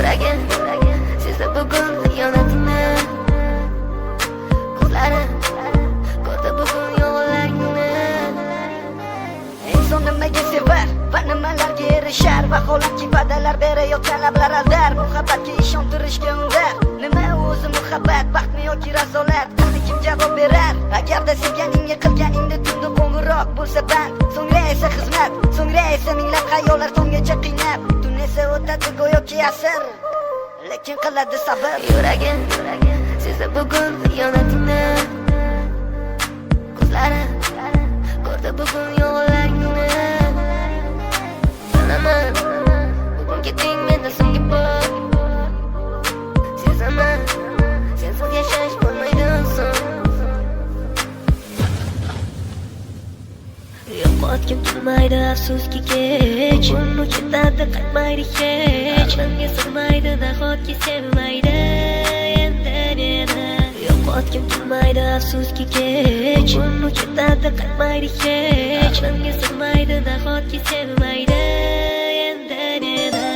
Yuragim sezdi bugun xiyonatini, ko'zlarim ko'rdi bugun yolg'onligini. Inson nimaga sevar va nimalarga erishar, vaholanki va'dalar berayotgan lablar aldar. Muhabbatga ishontirishga undar. Nima o'zi muhabbat, baxtmi yoki razolat? Buni kim javob berar? Agarda sevganingga qilganingda tunda qo'ng'iroq bo'lsa band, so'ngra esa xizmat, so'ngra esa minglab xayollar tonggacha qiynab, tun esa o'tadi go'yoki asr, lekin qiladi sabr. Yuragim sezdi bugun xiyonatini, ko'zlarim ko'rdi bugun yolg'onligini. Bilaman bugun ketding mendan so'nggi bor, sezaman sensiz yashash bo'lmaydi oson. Yo'qotgim kelmaydi afsuski kech, uni ketadi qaytmaydi hech, menga sig'maydi nahotki sevmaydi endi meni. Yo'qotgim kelmaydi afsuski kech, uni ketadi qaytmaydi hech, menga sig'maydi nahotki sevmaydi endi meni.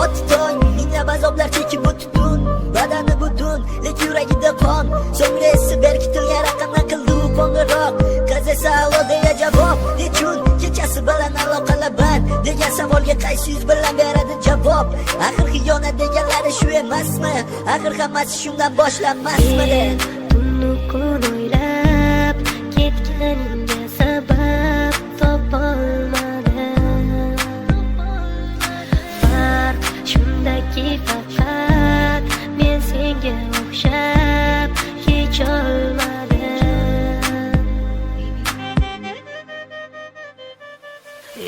Ot tong minglab azoblar chekib o'tdun, badani butun, lekin yuragida qon. So'ngra esa berkitilgan raqamdan qildi u qo'ng'iroq. Qiz esa alo deya javob, nechun kechasi bilan aloqalar band degan savolga qaysi yuz bilan beradi javob? Axir xiyonat deganlari shu emasmi? Axir hammasi shundan boshlanmasmidi? Tunni kun o'ylab ketganingga sabab topolmadim. Farq shundaki faqat men senga o'xshab hech olmadim.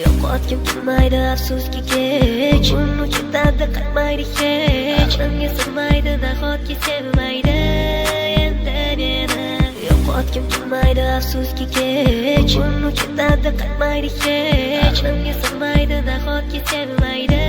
Yo'qotgim kelmaydi afsuski kech, uni ketadi qaytmaydi hech, menga sig'maydi nahotki sevmaydi endi meni. Yo'qotgim kelmaydi afsuski kech, uni ketadi qaytmaydi hech, menga sig'maydi nahotki sevmaydi